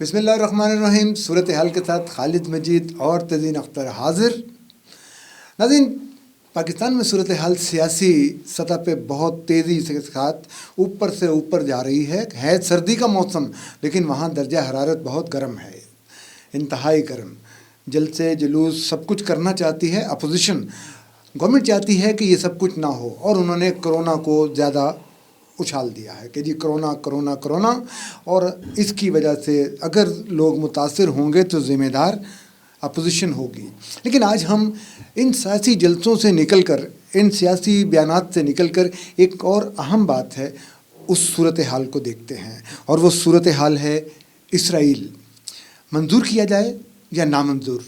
بسم اللہ الرحمن الرحیم. صورتحال کے ساتھ خالد مجید اور تزین اختر حاضر. ناظرین، پاکستان میں صورتحال سیاسی سطح پہ بہت تیزی کے ساتھ اوپر سے اوپر جا رہی ہے سردی کا موسم، لیکن وہاں درجہ حرارت بہت گرم ہے، انتہائی گرم. جلسے جلوس سب کچھ کرنا چاہتی ہے اپوزیشن. گورنمنٹ چاہتی ہے کہ یہ سب کچھ نہ ہو، اور انہوں نے کرونا کو زیادہ اچھال دیا ہے کہ جی کرونا کرونا کرونا، اور اس کی وجہ سے اگر لوگ متاثر ہوں گے تو ذمہ دار اپوزیشن ہوگی. لیکن آج ہم ان سیاسی جلسوں سے نکل کر، ان سیاسی بیانات سے نکل کر ایک اور اہم بات ہے، اس صورتحال کو دیکھتے ہیں، اور وہ صورتحال ہے اسرائیل. منظور کیا جائے یا نامنظور،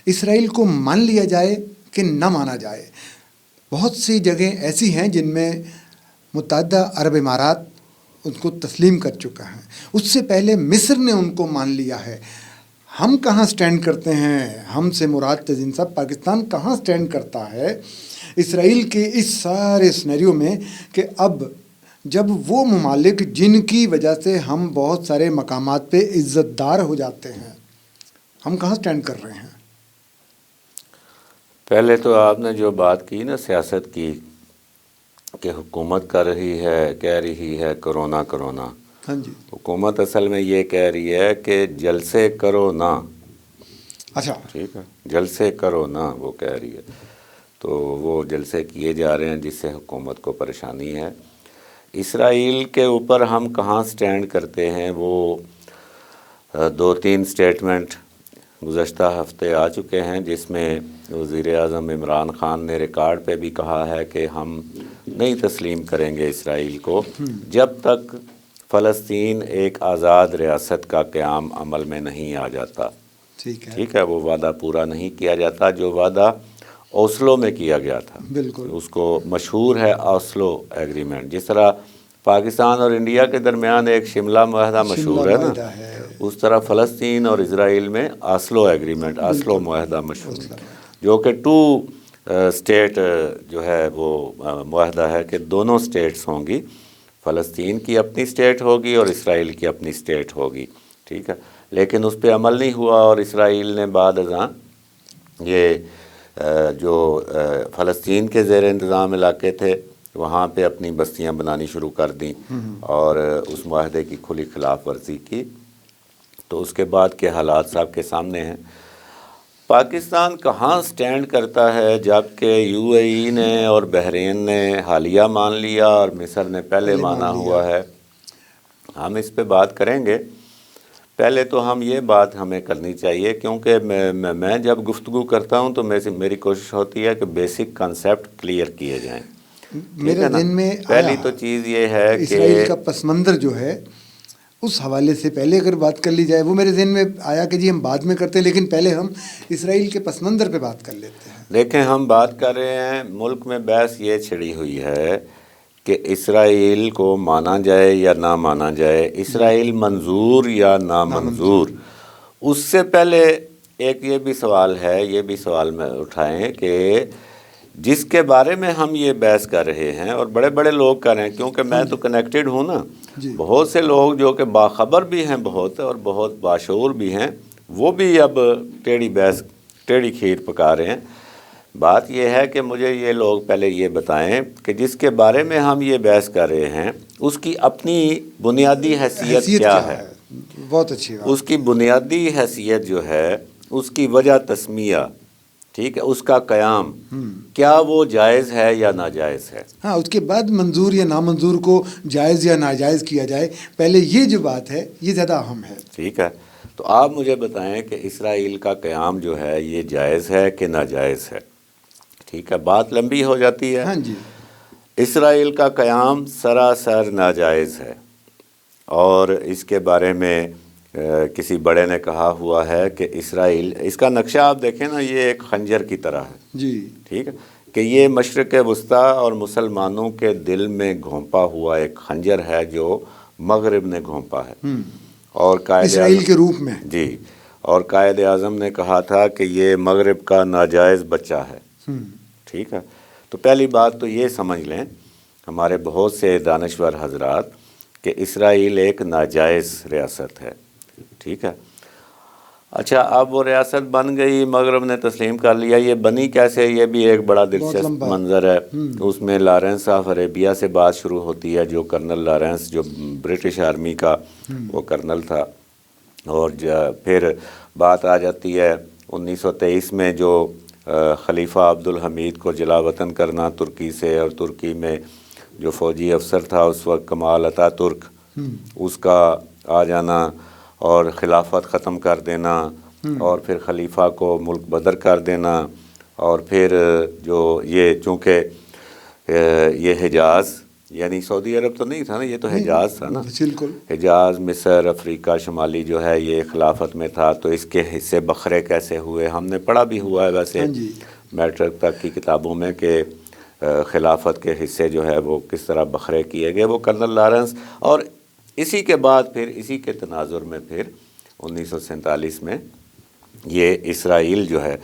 اسرائیل کو مان لیا جائے کہ نہ مانا جائے. بہت سی جگہیں ایسی ہیں جن میں متحدہ عرب امارات ان کو تسلیم کر چکا ہے. اس سے پہلے مصر نے ان کو مان لیا ہے. ہم کہاں سٹینڈ کرتے ہیں؟ ہم سے مراد تزین صاحب، پاکستان کہاں سٹینڈ کرتا ہے اسرائیل کے اس سارے سینیریو میں، کہ اب جب وہ ممالک جن کی وجہ سے ہم بہت سارے مقامات پہ عزت دار ہو جاتے ہیں، ہم کہاں سٹینڈ کر رہے ہیں؟ پہلے تو آپ نے جو بات کی نا سیاست کی، کہ حکومت کر رہی ہے، کہہ رہی ہے کرونا کرونا. ہاں جی. حکومت اصل میں یہ کہہ رہی ہے کہ جلسے کرو نا. اچھا. ٹھیک ہے، جلسے کرو نا وہ کہہ رہی ہے. تو وہ جلسے کیے جا رہے ہیں جس سے حکومت کو پریشانی ہے. اسرائیل کے اوپر ہم کہاں سٹینڈ کرتے ہیں، وہ 2-3 سٹیٹمنٹ گزشتہ ہفتے آ چکے ہیں، جس میں وزیر اعظم عمران خان نے ریکارڈ پہ بھی کہا ہے کہ ہم نہیں تسلیم کریں گے اسرائیل کو جب تک فلسطین ایک آزاد ریاست کا قیام عمل میں نہیں آ جاتا. ٹھیک ہے، وہ وعدہ پورا نہیں کیا جاتا جو وعدہ اوسلو میں کیا گیا تھا. بالکل. اس کو مشہور ہے اوسلو ایگریمنٹ. جس طرح پاکستان اور انڈیا کے درمیان ایک شملہ معاہدہ مشہور ہے نا، اس طرح فلسطین اور اسرائیل میں اوسلو ایگریمنٹ، اوسلو معاہدہ مشہور ہے، جو کہ 2 اسٹیٹ جو ہے وہ معاہدہ ہے کہ دونوں اسٹیٹس ہوں گی. فلسطین کی اپنی اسٹیٹ ہوگی اور اسرائیل کی اپنی اسٹیٹ ہوگی. ٹھیک ہے، لیکن اس پہ عمل نہیں ہوا، اور اسرائیل نے بعد ازاں یہ جو فلسطین کے زیر انتظام علاقے تھے وہاں پہ اپنی بستیاں بنانی شروع کر دیں اور اس معاہدے کی کھلی خلاف ورزی کی. تو اس کے بعد کے حالات سب کے سامنے ہیں. پاکستان کہاں سٹینڈ کرتا ہے، جب کہ یو اے ای نے اور بحرین نے حالیہ مان لیا اور مصر نے پہلے مانا ہوا ہے. ہم اس پہ بات کریں گے. پہلے تو ہم یہ بات ہمیں کرنی چاہیے، کیونکہ میں جب گفتگو کرتا ہوں تو میری کوشش ہوتی ہے کہ بیسک کنسیپٹ کلیئر کیے جائیں. میرے ذہن میں پہلی تو چیز یہ ہے کہ اسرائیل کا پس منظر جو ہے، اس حوالے سے پہلے اگر بات کر لی جائے، وہ میرے ذہن میں آیا کہ جی ہم بعد میں کرتے ہیں، لیکن پہلے ہم اسرائیل کے پس منظر پہ بات کر لیتے ہیں. دیکھیں، ہم بات کر رہے ہیں، ملک میں بحث یہ چھڑی ہوئی ہے کہ اسرائیل کو مانا جائے یا نہ مانا جائے، اسرائیل منظور یا نامنظور. اس سے پہلے ایک یہ بھی سوال ہے، یہ بھی سوال میں اٹھائیں کہ جس کے بارے میں ہم یہ بحث کر رہے ہیں اور بڑے بڑے لوگ کر رہے ہیں، کیونکہ میں تو کنیکٹڈ ہوں نا، بہت سے لوگ جو کہ باخبر بھی ہیں بہت اور بہت باشعور بھی ہیں، وہ بھی اب ٹیڑھی کھیر پکا رہے ہیں. بات یہ ہے کہ مجھے یہ لوگ پہلے یہ بتائیں کہ جس کے بارے میں ہم یہ بحث کر رہے ہیں اس کی اپنی بنیادی حیثیت کیا ہے. بہت اچھی بات. اس کی بنیادی حیثیت جو ہے، اس کی وجہ تسمیہ، ٹھیک ہے، اس کا قیام، کیا وہ جائز ہے یا ناجائز ہے. ہاں، اس کے بعد منظور یا نامنظور کو جائز یا ناجائز کیا جائے. پہلے یہ جو بات ہے یہ زیادہ اہم ہے. ٹھیک ہے، تو آپ مجھے بتائیں کہ اسرائیل کا قیام جو ہے یہ جائز ہے کہ ناجائز ہے. ٹھیک ہے، بات لمبی ہو جاتی ہے. ہاں جی. اسرائیل کا قیام سراسر ناجائز ہے، اور اس کے بارے میں کسی بڑے نے کہا ہوا ہے کہ اسرائیل، اس کا نقشہ آپ دیکھیں نا، یہ ایک خنجر کی طرح ہے. جی. ٹھیک ہے، کہ یہ مشرق وسطیٰ اور مسلمانوں کے دل میں گھونپا ہوا ایک خنجر ہے جو مغرب نے گھونپا ہے. اور اسرائیل کے روپ میں. جی، اور قائد اعظم نے کہا تھا کہ یہ مغرب کا ناجائز بچہ ہے. ٹھیک ہے، تو پہلی بات تو یہ سمجھ لیں ہمارے بہت سے دانشور حضرات کہ اسرائیل ایک ناجائز ریاست ہے. ٹھیک ہے. اچھا اب وہ ریاست بن گئی، مغرب نے تسلیم کر لیا. یہ بنی کیسے، یہ بھی ایک بڑا دلچسپ منظر ہے. اس میں لارنس آف عربیہ سے بات شروع ہوتی ہے، جو کرنل لارنس جو برٹش آرمی کا وہ کرنل تھا. اور پھر بات آ جاتی ہے 1923 میں جو خلیفہ عبدالحمید کو جلا وطن کرنا ترکی سے، اور ترکی میں جو فوجی افسر تھا اس وقت کمال اتا ترک، اس کا آ جانا اور خلافت ختم کر دینا، اور پھر خلیفہ کو ملک بدر کر دینا. اور پھر جو یہ چونکہ یہ حجاز یعنی سعودی عرب تو نہیں تھا نا، یہ تو حجاز تھا نا. بالکل حجاز، مصر، افریقہ شمالی جو ہے یہ خلافت میں تھا. تو اس کے حصے بکھرے کیسے ہوئے، ہم نے پڑھا بھی ہوا ہے ویسے میٹرک تک کی کتابوں میں کہ خلافت کے حصے جو ہے وہ کس طرح بکھرے کیے گئے. وہ کرنل لارنس، اور اسی کے بعد پھر اسی کے تناظر میں پھر 1947 میں یہ اسرائیل جو ہے،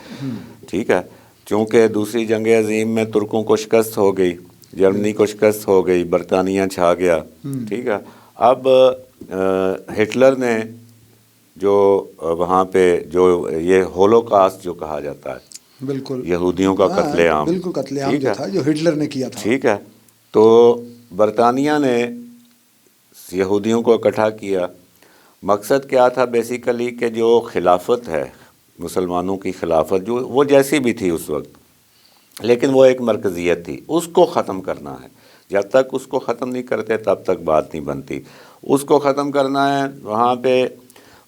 ٹھیک ہے، چونکہ دوسری جنگ عظیم میں ترکوں کو شکست ہو گئی، جرمنی کو شکست ہو گئی، برطانیہ چھا گیا. ٹھیک ہے. اب ہٹلر نے جو وہاں پہ جو یہ ہولوکاسٹ جو کہا جاتا ہے، بالکل یہودیوں کا قتل عام، بالکل قتل عام جو تھا جو ہٹلر نے کیا تھا. ٹھیک ہے. تو برطانیہ نے یہودیوں کو اکٹھا کیا. مقصد کیا تھا بیسیکلی کہ جو خلافت ہے، مسلمانوں کی خلافت جو وہ جیسی بھی تھی اس وقت، لیکن وہ ایک مرکزیت تھی، اس کو ختم کرنا ہے. جب تک اس کو ختم نہیں کرتے تب تک بات نہیں بنتی. اس کو ختم کرنا ہے. وہاں پہ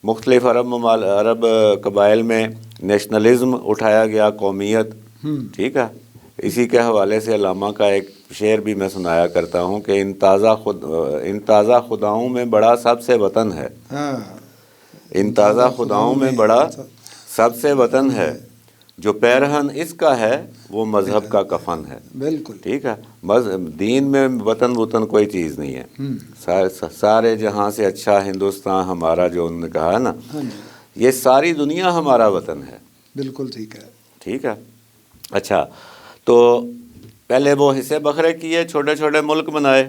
مختلف عرب قبائل میں نیشنلزم اٹھایا گیا، قومیت. ٹھیک ہے. اسی کے حوالے سے علامہ کا ایک شعر بھی میں سنایا کرتا ہوں کہ ان تازہ خداؤں میں بڑا سب سے وطن ہے. ان تازہ خداؤں میں بڑا سب سے وطن ہے، جو پیرہن اس کا ہے وہ مذہب کا کفن ہے. بالکل ٹھیک ہے. دین میں وطن کوئی چیز نہیں ہے. سارے جہاں سے اچھا ہندوستان ہمارا، جو انہوں نے کہا ہے نا، یہ ساری دنیا ہمارا وطن ہے. بالکل ٹھیک ہے. ٹھیک ہے. اچھا تو پہلے وہ حصے بکھرے کیے، چھوٹے چھوٹے ملک بنائے.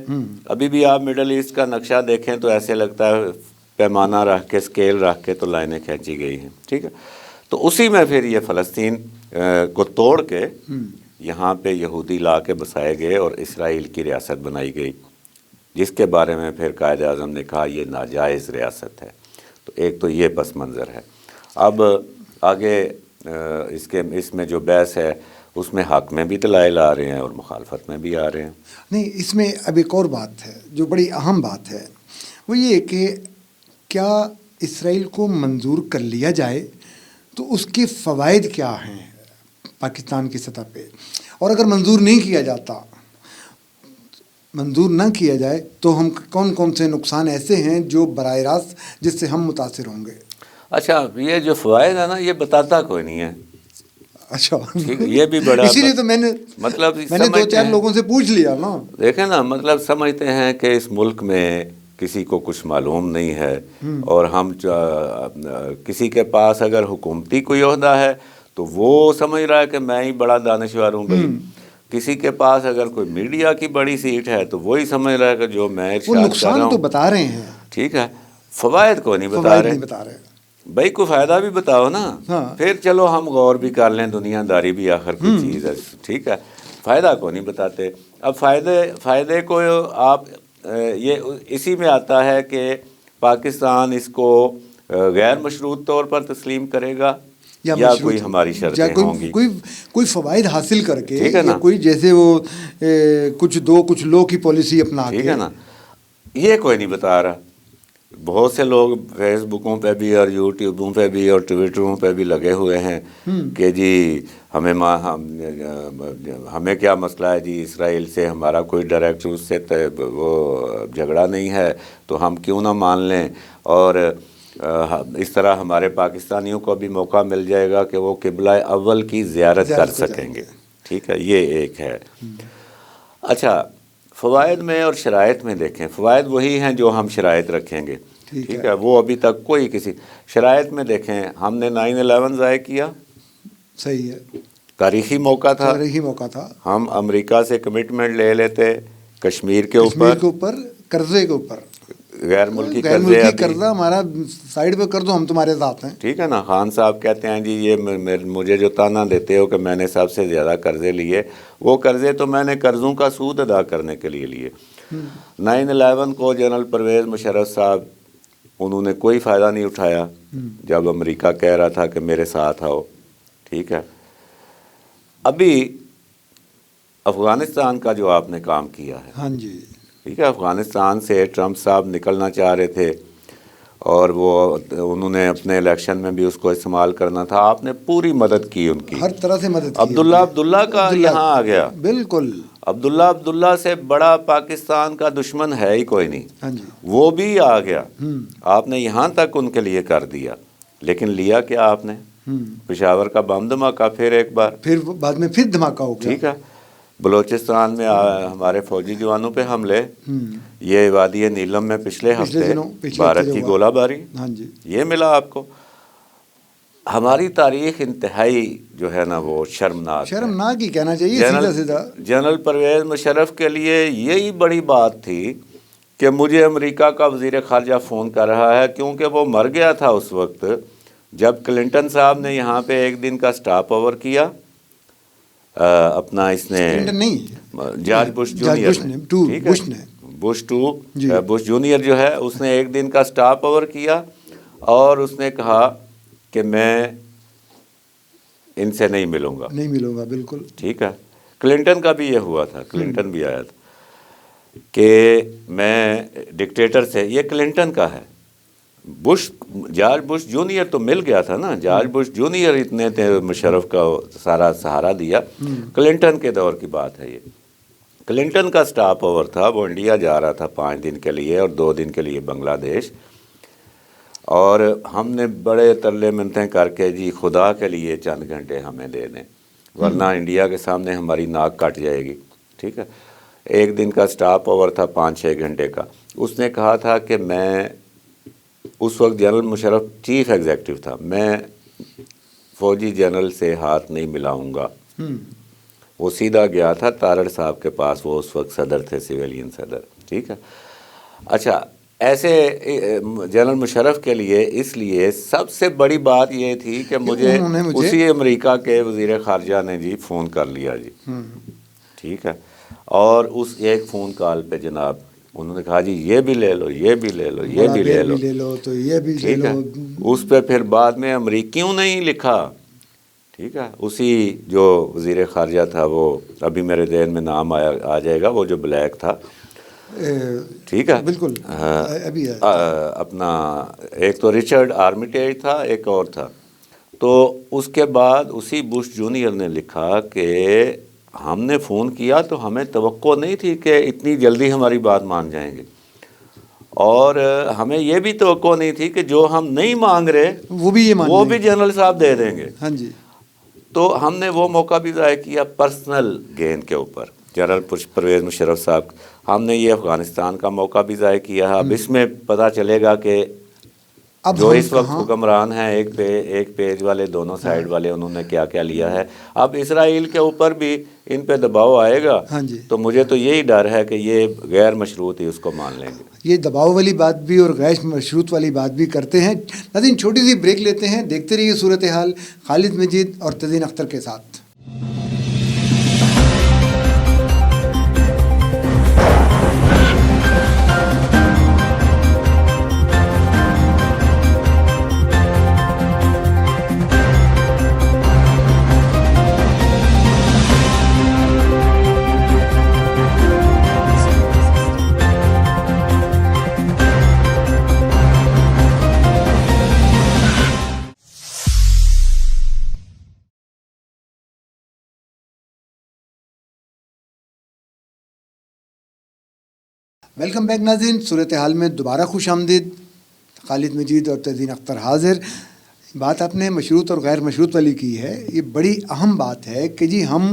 ابھی بھی آپ مڈل ایسٹ کا نقشہ دیکھیں تو ایسے لگتا ہے پیمانہ رکھ کے، اسکیل رکھ کے تو لائنیں کھینچی گئی ہیں. ٹھیک ہے. تو اسی میں پھر یہ فلسطین کو توڑ کے یہاں پہ یہودی لا کے بسائے گئے اور اسرائیل کی ریاست بنائی گئی، جس کے بارے میں پھر قائد اعظم نے کہا یہ ناجائز ریاست ہے. تو ایک تو یہ پس منظر ہے. اب آگے اس میں جو بحث ہے اس میں حق میں بھی دلائل آ رہے ہیں اور مخالفت میں بھی آ رہے ہیں. نہیں، اس میں اب ایک اور بات ہے جو بڑی اہم بات ہے، وہ یہ کہ کیا اسرائیل کو منظور کر لیا جائے تو اس کے فوائد کیا ہیں پاکستان کی سطح پہ، اور اگر منظور نہیں کیا جاتا، منظور نہ کیا جائے تو ہم کون کون سے نقصان ایسے ہیں جو براہ راست جس سے ہم متاثر ہوں گے. اچھا یہ جو فوائد ہے نا یہ بتاتا کوئی نہیں ہے. اچھا یہ بھی بڑا اسی لیے تو میں نے دو چار لوگوں سے پوچھ لیا نا. دیکھیں نا، مطلب سمجھتے ہیں کہ اس ملک میں کسی کو کچھ معلوم نہیں ہے، اور ہم کسی کے پاس اگر حکومتی کوئی عہدہ ہے تو وہ سمجھ رہا ہے کہ میں ہی بڑا دانشور ہوں. بھائی کسی کے پاس اگر کوئی میڈیا کی بڑی سیٹ ہے تو وہی سمجھ رہا ہے کہ جو میں ارشاد کر رہا ہوں. نقصان تو بتا رہے ہیں. ٹھیک ہے. فوائد کو نہیں بتا رہے. بھائی کو فائدہ بھی بتاؤ نا. پھر چلو ہم غور بھی کر لیں، دنیا داری بھی آخر کی چیز ہے. ٹھیک ہے. فائدہ کو نہیں بتاتے. اب فائدے کو آپ یہ اسی میں آتا ہے کہ پاکستان اس کو غیر مشروط طور پر تسلیم کرے گا یا کوئی ہماری شرطیں ہوں گی، کوئی فوائد حاصل کر کے، یا کوئی جیسے وہ کچھ لو کی پالیسی اپنا کے. ٹھیک ہے نا. یہ کوئی نہیں بتا رہا. بہت سے لوگ فیس بکوں پہ بھی اور یوٹیوبوں پہ بھی اور ٹویٹروں پہ بھی لگے ہوئے ہیں کہ جی ہمیں کیا مسئلہ ہے جی، اسرائیل سے ہمارا کوئی ڈائریکٹ اس سے وہ جھگڑا نہیں ہے تو ہم کیوں نہ مان لیں، اور اس طرح ہمارے پاکستانیوں کو بھی موقع مل جائے گا کہ وہ قبلہ اول کی زیارت کر سکیں گے. ٹھیک ہے. یہ ایک ہے. اچھا فوائد میں اور شرائط میں دیکھیں. فوائد وہی ہیں جو ہم شرائط رکھیں گے. ٹھیک ہے. وہ ابھی تک کوئی کسی شرائط میں دیکھیں، ہم نے 9/11 ضائع کیا. صحیح ہے. تاریخی موقع تھا. ہم امریکہ سے کمٹمنٹ لے لیتے کشمیر کے اوپر، قرضے کے اوپر. غیر ملکی قرضہ ہمارا سائڈ پہ کر دو، ہم تمہارے ساتھ ہیں. ٹھیک ہے نا. خان صاحب کہتے ہیں جی یہ مجھے جو تانا دیتے ہو کہ میں نے سب سے زیادہ قرضے لیے، وہ قرضے تو میں نے قرضوں کا سود ادا کرنے کے لیے لیے. 9/11 کو جنرل پرویز مشرف صاحب انہوں نے کوئی فائدہ نہیں اٹھایا جب امریکہ کہہ رہا تھا کہ میرے ساتھ آؤ. ٹھیک ہے. ابھی افغانستان کا جو آپ نے کام کیا ہے، ہاں جی ٹھیک ہے، افغانستان سے ٹرمپ صاحب نکلنا چاہ رہے تھے اور وہ انہوں نے اپنے الیکشن میں بھی اس کو استعمال کرنا تھا، آپ نے پوری مدد کی ان کی، ہر طرح سے مدد کی. عبداللہ کا یہاں آ گیا. بالکل. عبداللہ سے بڑا پاکستان کا دشمن ہے ہی کوئی نہیں. ہاں جی. وہ بھی آ گیا. آپ نے یہاں تک ان کے لیے کر دیا، لیکن لیا کیا آپ نے؟ پشاور کا بم دھماکہ، پھر ایک بار، پھر بعد میں پھر دھماکہ ہو گیا. ٹھیک ہے. بلوچستان میں ہمارے فوجی جوانوں پہ حملے، یہ وادی نیلم میں پچھلے ہفتے بھارت کی گولہ باری، ہاں جی، یہ ملا آپ کو. ہماری تاریخ انتہائی جو ہے نا وہ شرمناک ہی کہنا چاہیے سیدھا سیدھا. جنرل پرویز مشرف کے لیے یہی بڑی بات تھی کہ مجھے امریکہ کا وزیر خارجہ فون کر رہا ہے، کیونکہ وہ مر گیا تھا اس وقت جب کلنٹن صاحب نے یہاں پہ ایک دن کا سٹاپ اوور کیا. اپنا اس نے George Bush junior Bush junior جو ہے اس نے ایک دن کا سٹاپ اوور کیا اور اس نے کہا کہ میں ان سے نہیں ملوں گا. بالکل. ٹھیک ہے. کلنٹن کا بھی یہ ہوا تھا، کلنٹن بھی آیا تھا کہ میں ڈکٹیٹر سے، یہ کلنٹن کا ہے. جارج بش جونیئر تو مل گیا تھا نا، جارج بش جونیئر اتنے تھے، مشرف کا سارا سہارا دیا. کلنٹن کے دور کی بات ہے یہ. کلنٹن کا سٹاپ اوور تھا، وہ انڈیا جا رہا تھا 5 دن کے لیے اور 2 دن کے لیے بنگلہ دیش، اور ہم نے بڑے ترلے منتیں کر کے جی خدا کے لیے چند گھنٹے ہمیں دے دیں ورنہ انڈیا کے سامنے ہماری ناک کٹ جائے گی. ٹھیک ہے. 1 دن کا سٹاپ اوور تھا 5-6 گھنٹے کا. اس نے کہا تھا کہ میں، اس وقت جنرل مشرف چیف ایگزیکٹو تھا، میں فوجی جنرل سے ہاتھ نہیں ملاؤں گا. وہ سیدھا گیا تھا تارڑ صاحب کے پاس، وہ اس وقت صدر تھے، سویلین صدر. ٹھیک ہے. اچھا، ایسے جنرل مشرف کے لیے اس لیے سب سے بڑی بات یہ تھی کہ مجھے اسی امریکہ کے وزیر خارجہ نے جی فون کر لیا جی. ٹھیک ہے. اور اس ایک فون کال پہ جناب انہوں نے کہا جی یہ بھی لے لو، یہ بھی لے لو، یہ بھی لے لو، تو یہ بھی لے ٹھیک ہے. لو. اس پہ پھر بعد میں امریکیوں نے ہی لکھا. ٹھیک ہے. اسی جو وزیر خارجہ تھا، وہ ابھی میرے ذہن میں نام آ جائے گا، وہ جو بلیک تھا. ٹھیک ہے. بالکل. اپنا ایک تو رچرڈ آرمیٹیج تھا، ایک اور تھا. تو اس کے بعد اسی بش جونیئر نے لکھا کہ ہم نے فون کیا تو ہمیں توقع نہیں تھی کہ اتنی جلدی ہماری بات مان جائیں گے، اور ہمیں یہ بھی توقع نہیں تھی کہ جو ہم نہیں مانگ رہے وہ بھی جنرل صاحب دے دیں گے. ہاں جی. تو ہم نے وہ موقع بھی ضائع کیا پرسنل گین کے اوپر. جنرل پرویز مشرف صاحب، ہم نے یہ افغانستان کا موقع بھی ضائع کیا ہے. اب اس میں پتہ چلے گا کہ جو اس وقت حکمران ہیں، ایک پیج والے، دونوں سائیڈ والے، انہوں نے کیا کیا لیا ہے. اب اسرائیل کے اوپر بھی ان پہ دباؤ آئے گا. تو مجھے تو یہی ڈر ہے کہ یہ غیر مشروط ہی اس کو مان لیں گے. یہ دباؤ والی بات بھی اور غیر مشروط والی بات بھی کرتے ہیں. ناظرین چھوٹی سی بریک لیتے ہیں، دیکھتے رہیے صورتحال خالد مجید اور تزین اختر کے ساتھ. ویلکم بیک ناظرین. صورتحال میں دوبارہ خوش آمدید. خالد مجید اور تزین اختر حاضر. بات آپ نے مشروط اور غیر مشروط والی کی ہے. یہ بڑی اہم بات ہے کہ جی ہم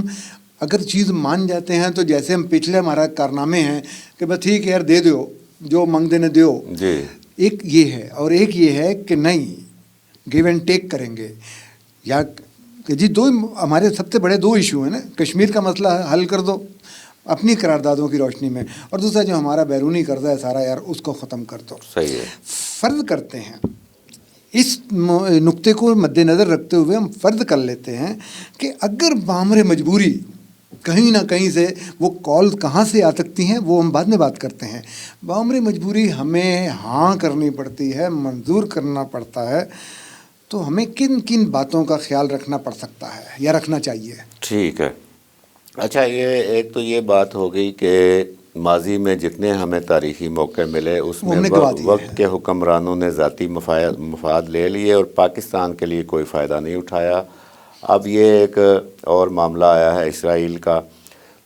اگر چیز مان جاتے ہیں تو جیسے ہم پچھلے ہمارا کارنامے ہیں کہ بس ٹھیک ہے یار دے دو، جو منگ دینے دیو جی. ایک یہ ہے، اور ایک یہ ہے کہ نہیں گیو اینڈ ٹیک کریں گے. یا کہ جی دو ہمارے سب سے بڑے 2 ایشو ہیں نا. کشمیر کا مسئلہ حل کر دو، اپنی قراردادوں کی روشنی میں، اور دوسرا جو ہمارا بیرونی قرضہ ہے سارا یار اس کو ختم کر دو. صحیح ہے. فرض کرتے ہیں اس نقطے کو مد نظر رکھتے ہوئے ہم فرض کر لیتے ہیں کہ اگر بامر مجبوری کہیں نہ کہیں سے وہ کال کہاں سے آ سکتی ہیں وہ ہم بعد میں بات کرتے ہیں، بامر مجبوری ہمیں ہاں کرنی پڑتی ہے، منظور کرنا پڑتا ہے، تو ہمیں کن کن باتوں کا خیال رکھنا پڑ سکتا ہے یا رکھنا چاہیے؟ ٹھیک ہے. اچھا، یہ ایک تو یہ بات ہو گئی کہ ماضی میں جتنے ہمیں تاریخی موقع ملے اس میں وقت کے حکمرانوں نے ذاتی مفاد لے لیے اور پاکستان کے لیے کوئی فائدہ نہیں اٹھایا. اب یہ ایک اور معاملہ آیا ہے اسرائیل کا،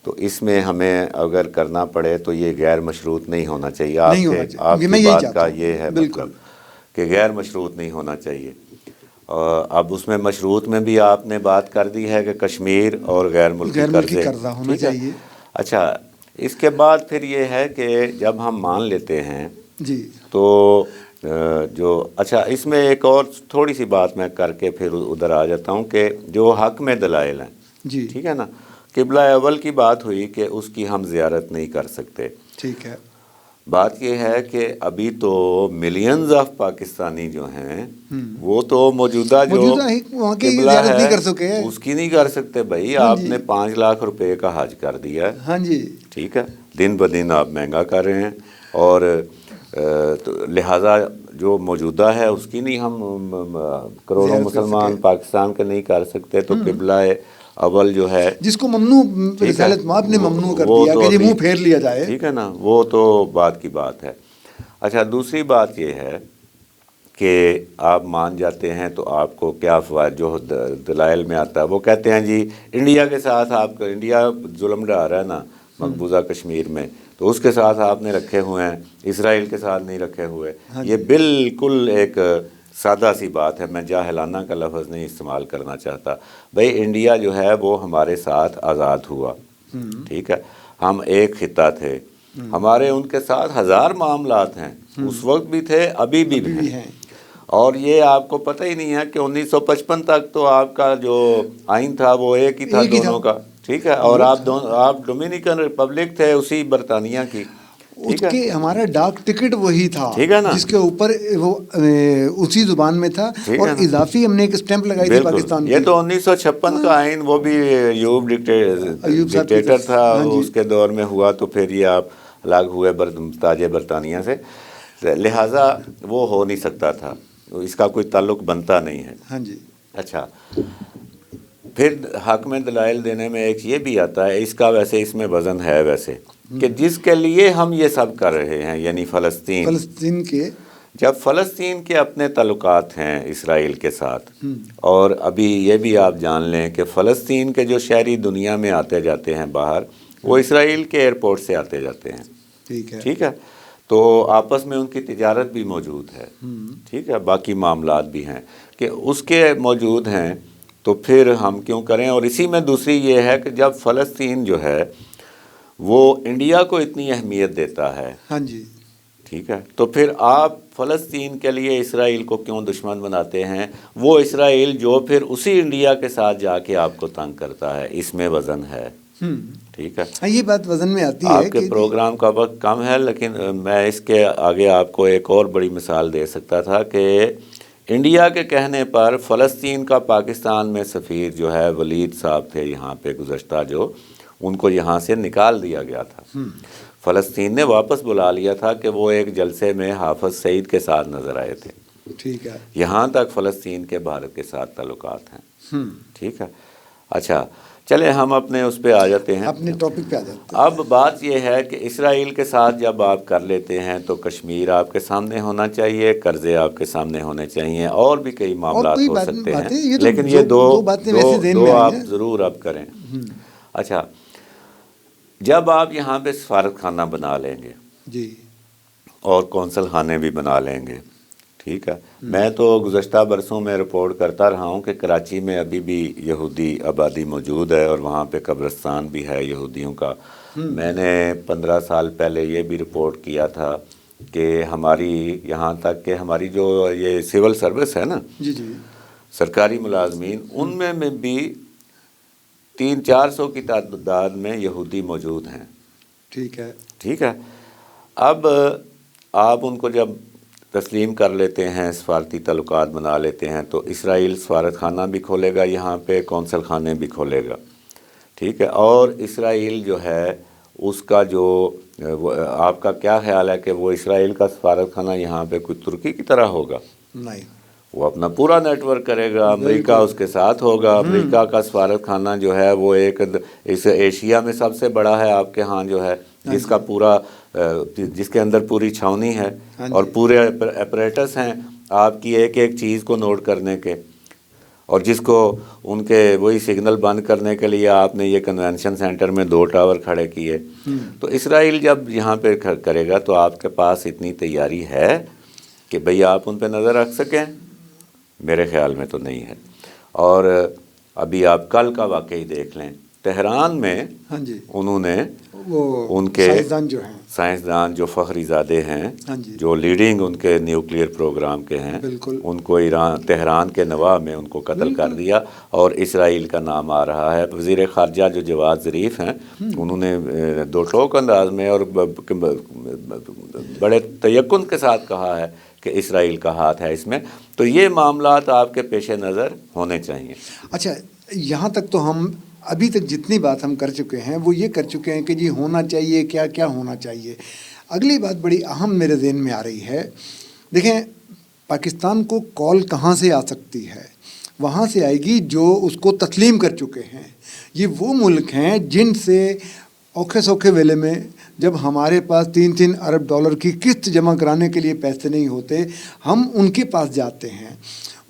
تو اس میں ہمیں اگر کرنا پڑے تو یہ غیر مشروط نہیں ہونا چاہیے. آپ کی بات کا یہ ہے مطلب کہ غیر مشروط نہیں ہونا چاہیے. اب اس میں مشروط میں بھی آپ نے بات کر دی ہے کہ کشمیر اور غیر ملکی قرضہ ہونا چاہیے. اچھا، اس کے بعد پھر یہ ہے کہ جب ہم مان لیتے ہیں جی تو جو اچھا اس میں ایک اور تھوڑی سی بات میں کر کے پھر ادھر آ جاتا ہوں کہ جو حق میں دلائل ہیں، جی ٹھیک ہے نا. قبلہ اول کی بات ہوئی کہ اس کی ہم زیارت نہیں کر سکتے. ٹھیک ہے. بات یہ ہے کہ ابھی تو ملینز آف پاکستانی جو ہیں وہ تو موجودہ جو قبلہ ہے اس کی نہیں کر سکتے. بھائی آپ نے 5 لاکھ روپے کا حج کر دیا ہے. ہاں جی ٹھیک ہے، دن بدن آپ مہنگا کر رہے ہیں اور لہٰذا جو موجودہ ہے اس کی نہیں ہم کروڑوں مسلمان پاکستان کے نہیں کر سکتے. تو قبلہ اول جو ہے جس کو ممنوع رسالت مآب نے ممنوع کر دیا کہ یہ منہ پھیر لیا جائے، ٹھیک ہے نا، وہ تو بات کی بات ہے. اچھا، دوسری بات یہ ہے کہ آپ مان جاتے ہیں تو آپ کو کیا فوائد جو دلائل میں آتا ہے وہ کہتے ہیں جی انڈیا کے ساتھ آپ کا انڈیا ظلم ڈھا رہا ہے نا مقبوضہ کشمیر میں، تو اس کے ساتھ آپ نے رکھے ہوئے ہیں، اسرائیل کے ساتھ نہیں رکھے ہوئے. یہ بالکل ایک سادہ سی بات ہے، میں جاہلانہ کا لفظ نہیں استعمال کرنا چاہتا. بھائی انڈیا جو ہے وہ ہمارے ساتھ آزاد ہوا، ٹھیک ہے، ہم ایک خطہ تھے، ہمارے ان کے ساتھ 1000 معاملات ہیں، اس وقت بھی تھے، ابھی بھی ہیں. اور یہ آپ کو پتہ ہی نہیں ہے کہ 1955 تک تو آپ کا جو آئین تھا وہ ایک ہی تھا دونوں کا، ٹھیک ہے، اور آپ ڈومینیکن ریپبلک تھے اسی برطانیہ کی. اس کے ہمارا ڈاک ٹکٹ وہی تھا، ٹھیک ہے نا، جس کے اوپر وہ اسی زبان میں تھا اور اضافی ہم نے ایک اسٹیمپ لگائی تھی پاکستان کی. یہ تو 1956 کا آئین، وہ بھی ایوب ڈکٹیٹر تھا، اس کے دور میں ہوا، تو پھر یہ آپ الگ ہوئے تاج برطانیہ سے، لہٰذا وہ ہو نہیں سکتا تھا، اس کا کوئی تعلق بنتا نہیں ہے. ہاں جی. اچھا، پھر حق میں دلائل دینے میں ایک یہ بھی آتا ہے، اس کا ویسے اس میں وزن ہے ویسے، کہ جس کے لیے ہم یہ سب کر رہے ہیں یعنی فلسطین کے، جب فلسطین کے اپنے تعلقات ہیں اسرائیل کے ساتھ، اور ابھی یہ بھی آپ جان لیں کہ فلسطین کے جو شہری دنیا میں آتے جاتے ہیں باہر، وہ اسرائیل کے ایئرپورٹ سے آتے جاتے ہیں. ٹھیک ہے، تو آپس میں ان کی تجارت بھی موجود ہے، ٹھیک ہے، باقی معاملات بھی ہیں کہ اس کے موجود ہیں، تو پھر ہم کیوں کریں. اور اسی میں دوسری یہ ہے کہ جب فلسطین جو ہے وہ انڈیا کو اتنی اہمیت دیتا ہے، ہاں جی، ٹھیک ہے، تو پھر آپ فلسطین کے لیے اسرائیل کو کیوں دشمن بناتے ہیں؟ وہ اسرائیل جو پھر اسی انڈیا کے ساتھ جا کے آپ کو تنگ کرتا ہے، اس میں وزن ہے. ٹھیک ہے، یہ بات وزن میں آتی ہے. آپ کے پروگرام کا وقت کم ہے، لیکن میں اس کے آگے آپ کو ایک اور بڑی مثال دے سکتا تھا کہ انڈیا کے کہنے پر فلسطین کا پاکستان میں سفیر جو ہے ولید صاحب تھے یہاں پہ گزشتہ، جو ان کو یہاں سے نکال دیا گیا تھا. فلسطین نے واپس بلا لیا تھا کہ وہ ایک جلسے میں حافظ سعید کے ساتھ نظر آئے تھے. ٹھیک ہے، یہاں تک فلسطین کے بھارت کے ساتھ تعلقات ہیں. ٹھیک ہے، اچھا چلے ہم اپنے اس پہ آ جاتے ہیں، اپنے ٹاپک پہ آ جاتے ہیں. اب بات یہ ہے کہ اسرائیل کے ساتھ جب آپ کر لیتے ہیں تو کشمیر آپ کے سامنے ہونا چاہیے، قرضے آپ کے سامنے ہونے چاہیے، اور بھی کئی معاملات ہو سکتے ہیں، لیکن یہ دو آپ ضرور اب کریں. اچھا، جب آپ یہاں پہ سفارت خانہ بنا لیں گے جی، اور کونسل خانے بھی بنا لیں گے، ٹھیک ہے، میں تو گزشتہ برسوں میں رپورٹ کرتا رہا ہوں کہ کراچی میں ابھی بھی یہودی آبادی موجود ہے اور وہاں پہ قبرستان بھی ہے یہودیوں کا. میں نے 15 سال پہلے یہ بھی رپورٹ کیا تھا کہ ہماری یہاں تک کہ ہماری جو یہ سول سروس ہے نا، جی جی، سرکاری ملازمین، ان میں بھی 300-400 کی تعداد میں یہودی موجود ہیں. ٹھیک ہے. اب آپ ان کو جب تسلیم کر لیتے ہیں، سفارتی تعلقات بنا لیتے ہیں، تو اسرائیل سفارت خانہ بھی کھولے گا یہاں پہ، قونصل خانے بھی کھولے گا. ٹھیک ہے. اور اسرائیل جو ہے اس کا جو آپ کا کیا خیال ہے کہ وہ اسرائیل کا سفارت خانہ یہاں پہ کوئی ترکی کی طرح ہوگا؟ نہیں، وہ اپنا پورا نیٹ ورک کرے گا، امریکہ اس کے ساتھ ہوگا. امریکہ کا سفارت خانہ جو ہے وہ ایک اس ایشیا میں سب سے بڑا ہے آپ کے ہاں جو ہے، جس کا پورا جس کے اندر پوری چھاونی ہے اور پورے اپریٹس ہیں آپ کی ایک ایک چیز کو نوٹ کرنے کے، اور جس کو ان کے وہی سگنل بند کرنے کے لیے آپ نے یہ کنونشن سینٹر میں 2 ٹاور کھڑے کیے. تو اسرائیل جب یہاں پہ کرے گا تو آپ کے پاس اتنی تیاری ہے کہ بھئی آپ ان پہ نظر رکھ سکیں؟ میرے خیال میں تو نہیں ہے. اور ابھی آپ کل کا واقعی دیکھ لیں، تہران میں انہوں نے ان کے سائنسدان جو فخری زادے ہیں، جو لیڈنگ ان کے نیوکلیئر پروگرام کے ہیں، ان کو تہران کے نواح میں ان کو قتل کر دیا، اور اسرائیل کا نام آ رہا ہے. وزیر خارجہ جو جواد ظریف ہیں، انہوں نے 2 ٹوک انداز میں اور بڑے تیقن کے ساتھ کہا ہے کہ اسرائیل کا ہاتھ ہے اس میں. تو یہ معاملات آپ کے پیش نظر ہونے چاہیے. اچھا، یہاں تک تو ہم ابھی تک جتنی بات ہم کر چکے ہیں وہ یہ کر چکے ہیں کہ جی ہونا چاہیے، کیا کیا ہونا چاہیے. اگلی بات بڑی اہم میرے ذہن میں آ رہی ہے. دیکھیں، پاکستان کو کال کہاں سے آ سکتی ہے؟ وہاں سے آئے گی جو اس کو تسلیم کر چکے ہیں. یہ وہ ملک ہیں جن سے اوکھے سوکھے ویلے میں جب ہمارے پاس 3 ارب ڈالر کی قسط جمع کرانے کے لیے پیسے نہیں ہوتے، ہم ان کے پاس جاتے ہیں،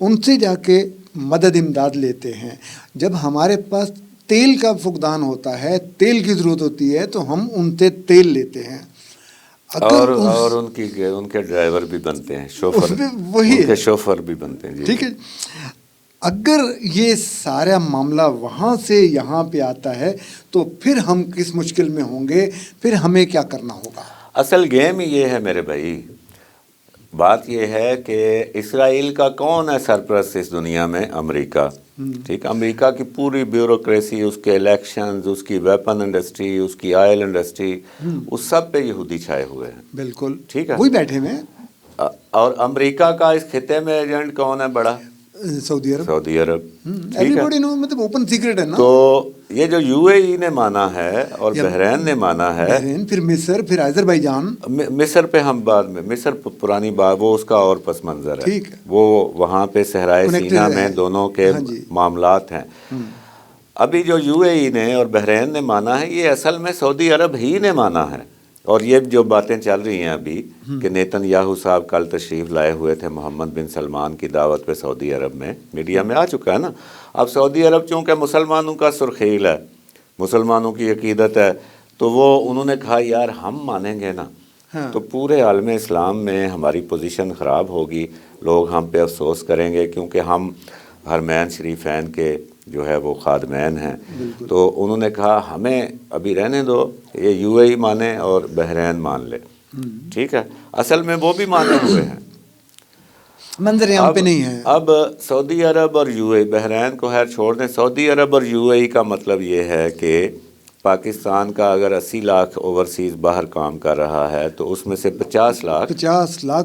ان سے جا کے مدد امداد لیتے ہیں. جب ہمارے پاس تیل کا فقدان ہوتا ہے، تیل کی ضرورت ہوتی ہے، تو ہم ان سے تیل لیتے ہیں. اور ان کے ڈرائیور بھی بنتے ہیں، شوفر، ان کے شوفر بھی بنتے ہیں. ٹھیک ہے. اگر یہ سارا معاملہ وہاں سے یہاں پہ آتا ہے تو پھر ہم کس مشکل میں ہوں گے، پھر ہمیں کیا کرنا ہوگا؟ اصل گیم یہ ہے میرے بھائی، بات یہ ہے کہ اسرائیل کا کون ہے سرپرست اس دنیا میں؟ امریکہ. ٹھیک، امریکہ کی پوری بیوروکریسی، اس کے الیکشنز، اس کی ویپن انڈسٹری، اس کی آئل انڈسٹری، اس سب پہ یہودی چھائے ہوئے ہیں. بالکل، ٹھیک ہے، وہی بیٹھے ہوئے ہیں. اور امریکہ کا اس خطے میں ایجنٹ کون ہے بڑا؟ سعودی عرب. ایوری نو، مطلب اوپن سیکرٹ ہے نا. تو یہ جو یو اے ای نے مانا ہے اور بحرین نے مانا ہے، بحرین، پھر مصر، پھر آذربائیجان. مصر پہ ہم بعد میں، مصر پرانی بات، وہ اس کا اور پس منظر ہے. وہ وہاں پہ صحرائے سینا میں دونوں کے معاملات ہیں. ابھی جو یو اے ای نے اور بحرین نے مانا ہے، یہ اصل میں سعودی عرب ہی نے مانا ہے. اور یہ جو باتیں چل رہی ہیں ابھی کہ نیتن یاہو صاحب کل تشریف لائے ہوئے تھے محمد بن سلمان کی دعوت پہ سعودی عرب میں، میڈیا میں آ چکا ہے نا. اب سعودی عرب چونکہ مسلمانوں کا سرخیل ہے، مسلمانوں کی عقیدت ہے، تو وہ انہوں نے کہا یار ہم مانیں گے نا تو پورے عالم اسلام میں ہماری پوزیشن خراب ہوگی، لوگ ہم پہ افسوس کریں گے، کیونکہ ہم حرمین شریفین کے جو ہے وہ خادمین ہیں. تو انہوں نے کہا ہمیں ابھی رہنے دو، یہ یو اے ای مانے اور بحرین مان لے. ٹھیک ہے، اصل میں وہ بھی مانے ہوئے ہیں، منظر یہاں پہ نہیں ہے. اب سعودی عرب اور یو اے ای، بحرین کو خیر چھوڑ دیں، سعودی عرب اور یو اے ای کا مطلب یہ ہے کہ پاکستان کا اگر 80 لاکھ اوورسیز باہر کام کر رہا ہے تو اس میں سے 50 لاکھ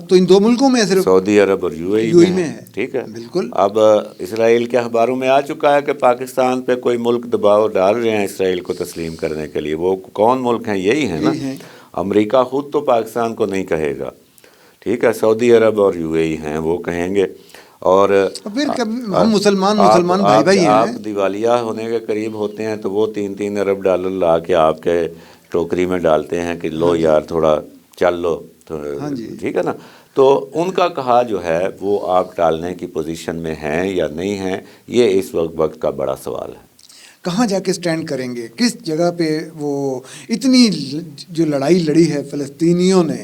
تو ان 2 ملکوں میں صرف سعودی عرب اور یو اے ای میں ہے. ٹھیک ہے، بالکل. اب اسرائیل کے اخباروں میں آ چکا ہے کہ پاکستان پہ کوئی ملک دباؤ ڈال رہے ہیں اسرائیل کو تسلیم کرنے کے لیے. وہ کون ملک ہیں؟ یہی ہیں نا. امریکہ خود تو پاکستان کو نہیں کہے گا. ٹھیک ہے، سعودی عرب اور یو اے ای ہیں، وہ کہیں گے. اور پھر ہم مسلمان بھائی بھائی ہیں. آپ دیوالیہ ہونے کے قریب ہوتے ہیں تو وہ 3 ارب ڈالر لا کے آپ کے ٹوکری میں ڈالتے ہیں کہ لو یار تھوڑا چل لو. ٹھیک ہے نا. تو ان کا کہا جو ہے وہ آپ ٹالنے کی پوزیشن میں ہیں یا نہیں ہیں، یہ اس وقت کا بڑا سوال ہے. کہاں جا کے سٹینڈ کریں گے، کس جگہ پہ؟ وہ اتنی جو لڑائی لڑی ہے فلسطینیوں نے،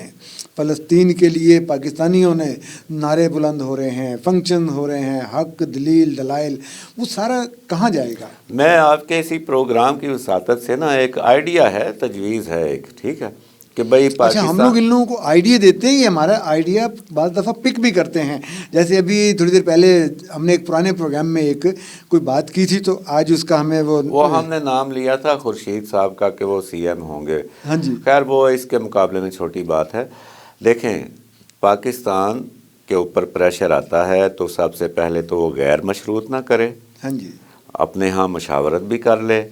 فلسطین کے لیے پاکستانیوں نے نعرے بلند ہو رہے ہیں، فنکشن ہو رہے ہیں، حق، دلیل، دلائل، وہ سارا کہاں جائے گا؟ میں آپ کے اسی پروگرام کی وساطت سے نا ایک آئیڈیا ہے، تجویز ہے ایک، ٹھیک ہے، کہ بھائی اچھا، ہم پاکستان، لوگ ان لوگوں کو آئیڈیا دیتے ہیں، یہ ہمارا آئیڈیا بعض دفعہ پک بھی کرتے ہیں. جیسے ابھی تھوڑی دیر پہلے ہم نے ایک پرانے پروگرام میں ایک کوئی بات کی تھی، تو آج اس کا ہمیں وہ ہم نے نام لیا تھا خورشید صاحب کا کہ وہ سی ایم ہوں گے. ہاں جی، خیر وہ اس کے مقابلے میں چھوٹی بات ہے. دیکھیں پاکستان کے اوپر پریشر آتا ہے تو سب سے پہلے تو وہ غیر مشروط نہ کرے، ہاں جی، اپنے ہاں مشاورت بھی کر لے،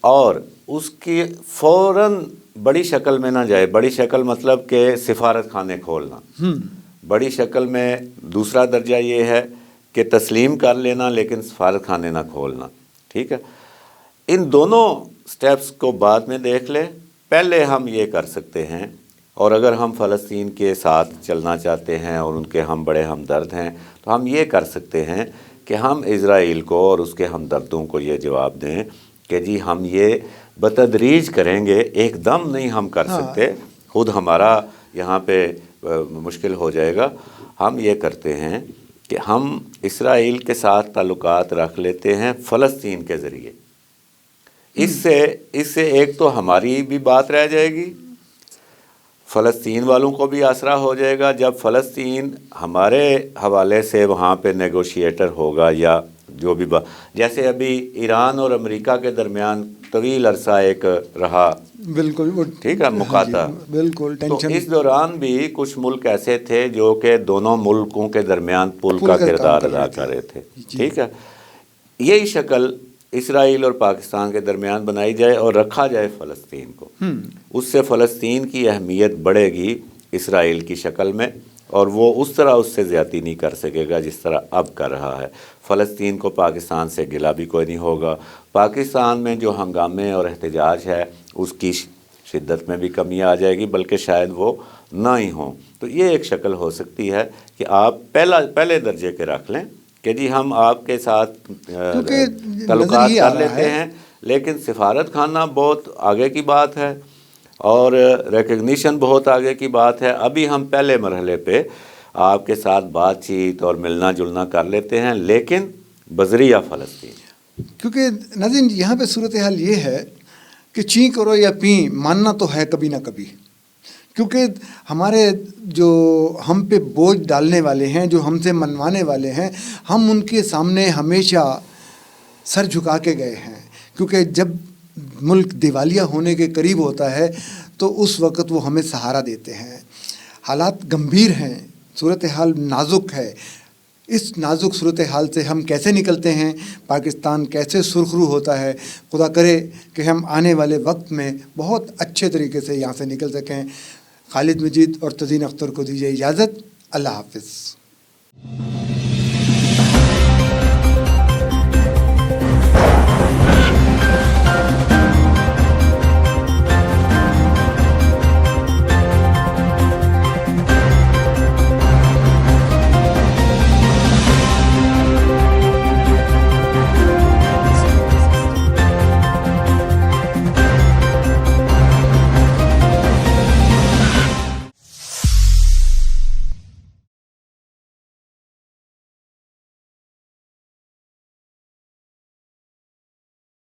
اور اس کی فوراً بڑی شکل میں نہ جائے. بڑی شکل مطلب کہ سفارت خانے کھولنا. بڑی شکل میں دوسرا درجہ یہ ہے کہ تسلیم کر لینا لیکن سفارت خانے نہ کھولنا. ٹھیک ہے، ان دونوں سٹیپس کو بعد میں دیکھ لے. پہلے ہم یہ کر سکتے ہیں، اور اگر ہم فلسطین کے ساتھ چلنا چاہتے ہیں اور ان کے ہم بڑے ہمدرد ہیں تو ہم یہ کر سکتے ہیں کہ ہم اسرائیل کو اور اس کے ہمدردوں کو یہ جواب دیں کہ جی ہم یہ بتدریج کریں گے، ایک دم نہیں ہم کر سکتے، خود ہمارا یہاں پہ مشکل ہو جائے گا. ہم یہ کرتے ہیں کہ ہم اسرائیل کے ساتھ تعلقات رکھ لیتے ہیں فلسطین کے ذریعے. اس سے ایک تو ہماری بھی بات رہ جائے گی، فلسطین والوں کو بھی آسرا ہو جائے گا. جب فلسطین ہمارے حوالے سے وہاں پہ نیگوشیٹر ہوگا یا جو بھی جیسے ابھی ایران اور امریکہ کے درمیان طویل عرصہ ایک رہا، بالکل ٹھیک ہے، مقاطع، بالکل تو ٹینشن. اس دوران بھی کچھ ملک ایسے تھے جو کہ دونوں ملکوں کے درمیان پل کا کردار ادا کر رہے تھے. ٹھیک ہے، یہی شکل اسرائیل اور پاکستان کے درمیان بنائی جائے اور رکھا جائے فلسطین کو. اس سے فلسطین کی اہمیت بڑھے گی اسرائیل کی شکل میں، اور وہ اس طرح اس سے زیادتی نہیں کر سکے گا جس طرح اب کر رہا ہے. فلسطین کو پاکستان سے گلہ بھی کوئی نہیں ہوگا. پاکستان میں جو ہنگامے اور احتجاج ہے اس کی شدت میں بھی کمی آ جائے گی، بلکہ شاید وہ نہ ہی ہوں. تو یہ ایک شکل ہو سکتی ہے کہ آپ پہلے درجے کے رکھ لیں کہ جی ہم آپ کے ساتھ تعلقات کر لیتے ہیں، لیکن سفارت خانہ بہت آگے کی بات ہے اور ریکگنیشن بہت آگے کی بات ہے. ابھی ہم پہلے مرحلے پہ آپ کے ساتھ بات چیت اور ملنا جلنا کر لیتے ہیں، لیکن بذریعہ فلسطین. کیونکہ ناظرین یہاں پہ صورتحال یہ ہے کہ چیں کرو یا پیں، ماننا تو ہے کبھی نہ کبھی. کیونکہ ہمارے جو ہم پہ بوجھ ڈالنے والے ہیں، جو ہم سے منوانے والے ہیں، ہم ان کے سامنے ہمیشہ سر جھکا کے گئے ہیں. کیونکہ جب ملک دیوالیہ ہونے کے قریب ہوتا ہے تو اس وقت وہ ہمیں سہارا دیتے ہیں. حالات گمبھیر ہیں، صورتحال نازک ہے. اس نازک صورتحال سے ہم کیسے نکلتے ہیں، پاکستان کیسے سرخرو ہوتا ہے، خدا کرے کہ ہم آنے والے وقت میں بہت اچھے طریقے سے یہاں سے نکل سکیں. خالد مجید اور تزین اختر کو دیجیے اجازت. اللہ حافظ.